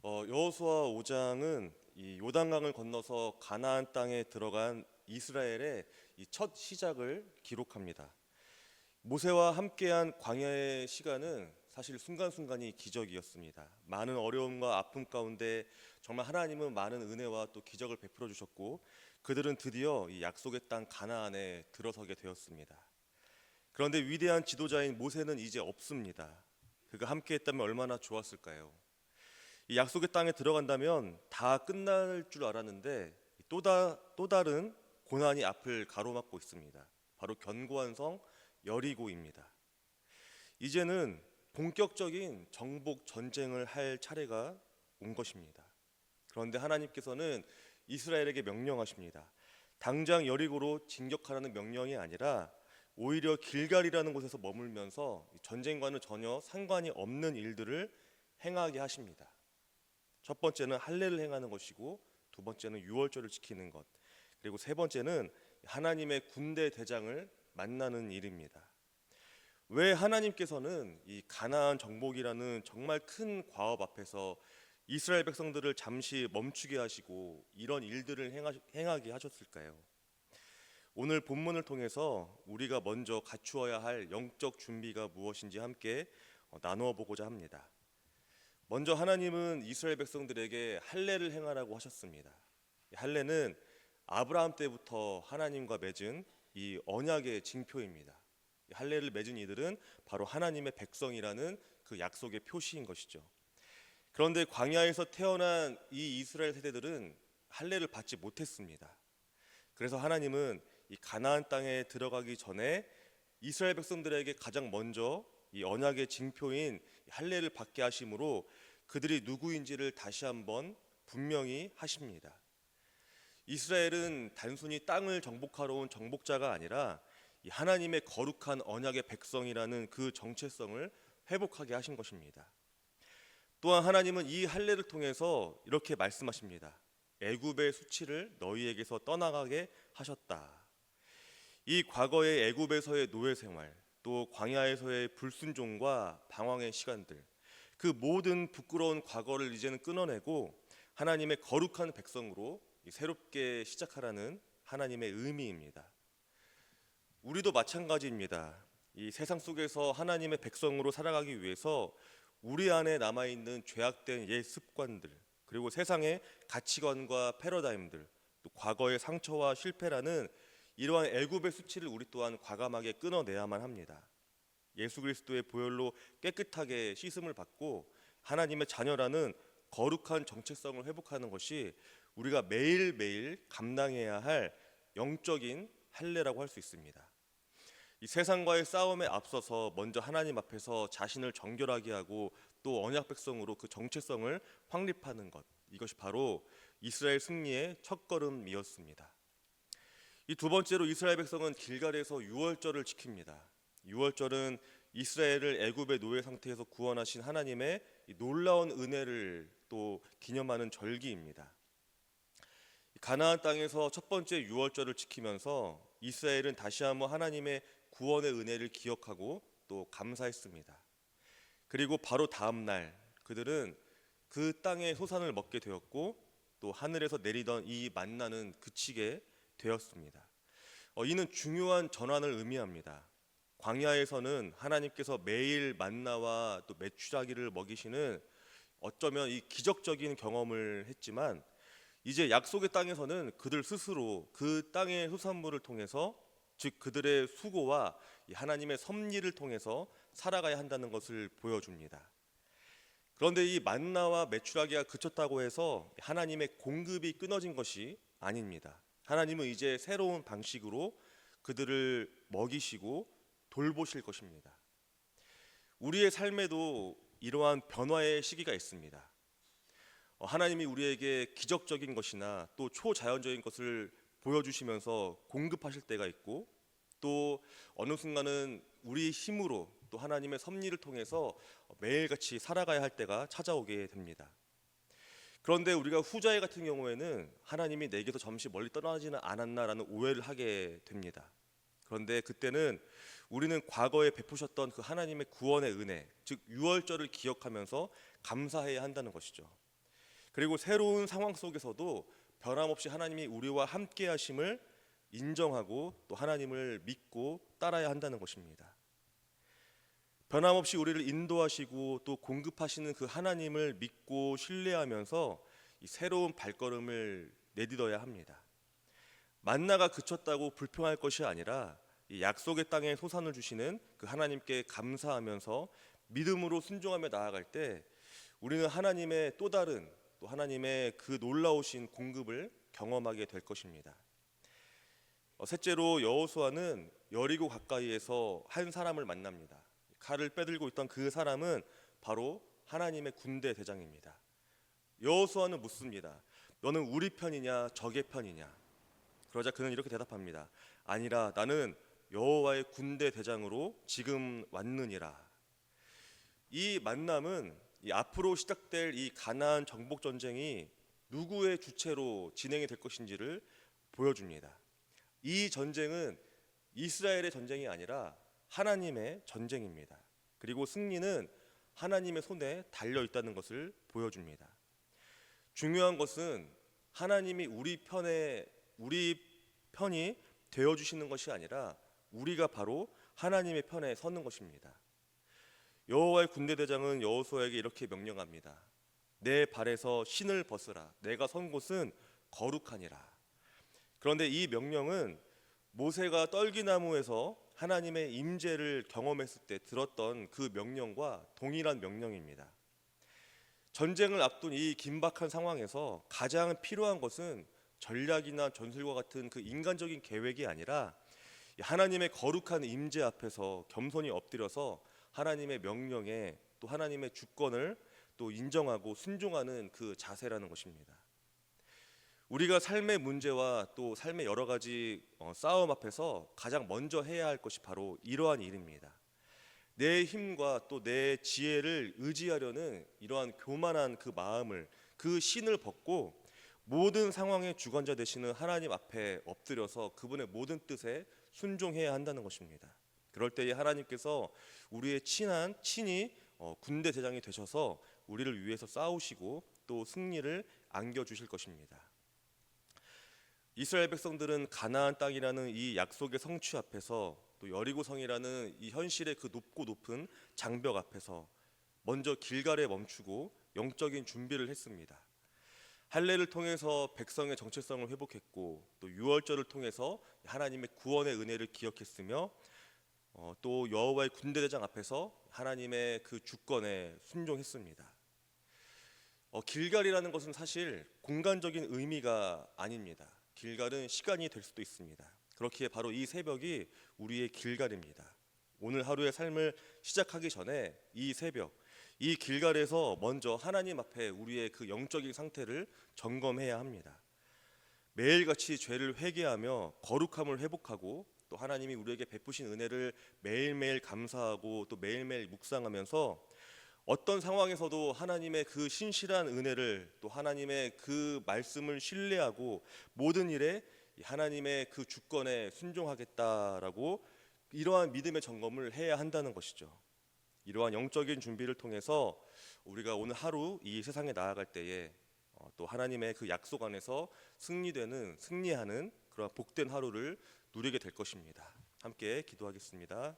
여호수아 5장은 이 요단강을 건너서 가나안 땅에 들어간 이스라엘의 이 첫 시작을 기록합니다. 모세와 함께한 광야의 시간은 사실 순간순간이 기적이었습니다. 많은 어려움과 아픔 가운데 정말 하나님은 많은 은혜와 또 기적을 베풀어 주셨고 그들은 드디어 이 약속의 땅 가나안에 들어서게 되었습니다. 그런데 위대한 지도자인 모세는 이제 없습니다. 그가 함께했다면 얼마나 좋았을까요? 이 약속의 땅에 들어간다면 다 끝날 줄 알았는데 또 다른 고난이 앞을 가로막고 있습니다. 바로 견고한 성 여리고입니다. 이제는 본격적인 정복 전쟁을 할 차례가 온 것입니다. 그런데 하나님께서는 이스라엘에게 명령하십니다. 당장 여리고로 진격하라는 명령이 아니라 오히려 길갈이라는 곳에서 머물면서 전쟁과는 전혀 상관이 없는 일들을 행하게 하십니다. 첫 번째는 할례를 행하는 것이고, 두 번째는 유월절을 지키는 것, 그리고 세 번째는 하나님의 군대 대장을 만나는 일입니다. 왜 하나님께서는 이 가나안 정복이라는 정말 큰 과업 앞에서 이스라엘 백성들을 잠시 멈추게 하시고 이런 일들을 행하게 하셨을까요? 오늘 본문을 통해서 우리가 먼저 갖추어야 할 영적 준비가 무엇인지 함께 나누어 보고자 합니다. 먼저 하나님은 이스라엘 백성들에게 할례를 행하라고 하셨습니다. 할례는 아브라함 때부터 하나님과 맺은 이 언약의 징표입니다. 할례를 맺은 이들은 바로 하나님의 백성이라는 그 약속의 표시인 것이죠. 그런데 광야에서 태어난 이 이스라엘 세대들은 할례를 받지 못했습니다. 그래서 하나님은 이 가나안 땅에 들어가기 전에 이스라엘 백성들에게 가장 먼저 이 언약의 징표인 할례를 받게 하심으로 그들이 누구인지를 다시 한번 분명히 하십니다. 이스라엘은 단순히 땅을 정복하러 온 정복자가 아니라 이 하나님의 거룩한 언약의 백성이라는 그 정체성을 회복하게 하신 것입니다. 또한 하나님은 이 할례를 통해서 이렇게 말씀하십니다. 애굽의 수치를 너희에게서 떠나가게 하셨다. 이 과거의 애굽에서의 노예 생활, 또 광야에서의 불순종과 방황의 시간들, 그 모든 부끄러운 과거를 이제는 끊어내고 하나님의 거룩한 백성으로 새롭게 시작하라는 하나님의 의미입니다. 우리도 마찬가지입니다. 이 세상 속에서 하나님의 백성으로 살아가기 위해서 우리 안에 남아있는 죄악된 옛 습관들, 그리고 세상의 가치관과 패러다임들, 또 과거의 상처와 실패라는 이러한 애굽의 수치를 우리 또한 과감하게 끊어내야만 합니다. 예수 그리스도의 보혈로 깨끗하게 씻음을 받고 하나님의 자녀라는 거룩한 정체성을 회복하는 것이 우리가 매일매일 감당해야 할 영적인 할례라고 할 수 있습니다. 이 세상과의 싸움에 앞서서 먼저 하나님 앞에서 자신을 정결하게 하고 또 언약 백성으로 그 정체성을 확립하는 것, 이것이 바로 이스라엘 승리의 첫걸음이었습니다. 이 두 번째로 이스라엘 백성은 길갈에서 유월절을 지킵니다. 유월절은 이스라엘을 애굽의 노예 상태에서 구원하신 하나님의 놀라운 은혜를 또 기념하는 절기입니다. 가나안 땅에서 첫 번째 유월절을 지키면서 이스라엘은 다시 한번 하나님의 구원의 은혜를 기억하고 또 감사했습니다. 그리고 바로 다음 날 그들은 그 땅의 소산을 먹게 되었고 또 하늘에서 내리던 이 만나는 그치게 되었습니다. 이는 중요한 전환을 의미합니다. 광야에서는 하나님께서 매일 만나와 또 메추라기를 먹이시는 어쩌면 이 기적적인 경험을 했지만 이제 약속의 땅에서는 그들 스스로 그 땅의 소산물을 통해서, 즉 그들의 수고와 하나님의 섭리를 통해서 살아가야 한다는 것을 보여줍니다. 그런데 이 만나와 메추라기가 그쳤다고 해서 하나님의 공급이 끊어진 것이 아닙니다. 하나님은 이제 새로운 방식으로 그들을 먹이시고 돌보실 것입니다. 우리의 삶에도 이러한 변화의 시기가 있습니다. 하나님이 우리에게 기적적인 것이나 또 초자연적인 것을 보여주시면서 공급하실 때가 있고, 또 어느 순간은 우리 힘으로 또 하나님의 섭리를 통해서 매일같이 살아가야 할 때가 찾아오게 됩니다. 그런데 우리가 후자의 같은 경우에는 하나님이 내게서 잠시 멀리 떠나지는 않았나라는 오해를 하게 됩니다. 그런데 그때는 우리는 과거에 베푸셨던 그 하나님의 구원의 은혜, 즉 유월절을 기억하면서 감사해야 한다는 것이죠. 그리고 새로운 상황 속에서도 변함없이 하나님이 우리와 함께 하심을 인정하고 또 하나님을 믿고 따라야 한다는 것입니다. 변함없이 우리를 인도하시고 또 공급하시는 그 하나님을 믿고 신뢰하면서 이 새로운 발걸음을 내딛어야 합니다. 만나가 그쳤다고 불평할 것이 아니라 이 약속의 땅에 소산을 주시는 그 하나님께 감사하면서 믿음으로 순종하며 나아갈 때 우리는 하나님의 또 다른 또 하나님의 그 놀라우신 공급을 경험하게 될 것입니다. 셋째로 여호수아는 여리고 가까이에서 한 사람을 만납니다. 칼을 빼들고 있던 그 사람은 바로 하나님의 군대 대장입니다. 여호수아는 묻습니다. 너는 우리 편이냐 적의 편이냐? 그러자 그는 이렇게 대답합니다. 아니라 나는 여호와의 군대 대장으로 지금 왔느니라. 이 만남은 이 앞으로 시작될 이 가나안 정복 전쟁이 누구의 주체로 진행이 될 것인지를 보여줍니다. 이 전쟁은 이스라엘의 전쟁이 아니라 하나님의 전쟁입니다. 그리고 승리는 하나님의 손에 달려 있다는 것을 보여줍니다. 중요한 것은 하나님이 우리 편이 되어 주시는 것이 아니라 우리가 바로 하나님의 편에 서는 것입니다. 여호와의 군대 대장은 여호수아에게 이렇게 명령합니다. 내 발에서 신을 벗으라. 내가 선 곳은 거룩하니라. 그런데 이 명령은 모세가 떨기나무에서 하나님의 임재를 경험했을 때 들었던 그 명령과 동일한 명령입니다. 전쟁을 앞둔 이 긴박한 상황에서 가장 필요한 것은 전략이나 전술과 같은 그 인간적인 계획이 아니라 하나님의 거룩한 임재 앞에서 겸손히 엎드려서 하나님의 명령에 또 하나님의 주권을 또 인정하고 순종하는 그 자세라는 것입니다. 우리가 삶의 문제와 또 삶의 여러 가지 싸움 앞에서 가장 먼저 해야 할 것이 바로 이러한 일입니다. 내 힘과 또 내 지혜를 의지하려는 이러한 교만한 그 마음을, 그 신을 벗고 모든 상황의 주관자 되시는 하나님 앞에 엎드려서 그분의 모든 뜻에 순종해야 한다는 것입니다. 그럴 때에 하나님께서 우리의 친히 군대 대장이 되셔서 우리를 위해서 싸우시고 또 승리를 안겨주실 것입니다. 이스라엘 백성들은 가나안 땅이라는 이 약속의 성취 앞에서 또 여리고 성이라는 이 현실의 그 높고 높은 장벽 앞에서 먼저 길갈에 멈추고 영적인 준비를 했습니다. 할례를 통해서 백성의 정체성을 회복했고 또 유월절을 통해서 하나님의 구원의 은혜를 기억했으며 또 여호와의 군대 대장 앞에서 하나님의 그 주권에 순종했습니다. 길갈이라는 것은 사실 공간적인 의미가 아닙니다. 길갈은 시간이 될 수도 있습니다. 그렇기에 바로 이 새벽이 우리의 길갈입니다. 오늘 하루의 삶을 시작하기 전에 이 새벽, 이 길갈에서 먼저 하나님 앞에 우리의 그 영적인 상태를 점검해야 합니다. 매일같이 죄를 회개하며 거룩함을 회복하고 또 하나님이 우리에게 베푸신 은혜를 매일매일 감사하고 또 매일매일 묵상하면서 어떤 상황에서도 하나님의 그 신실한 은혜를 또 하나님의 그 말씀을 신뢰하고 모든 일에 하나님의 그 주권에 순종하겠다라고 이러한 믿음의 점검을 해야 한다는 것이죠. 이러한 영적인 준비를 통해서 우리가 오늘 하루 이 세상에 나아갈 때에 또 하나님의 그 약속 안에서 승리하는 그런 복된 하루를 누리게 될 것입니다. 함께 기도하겠습니다.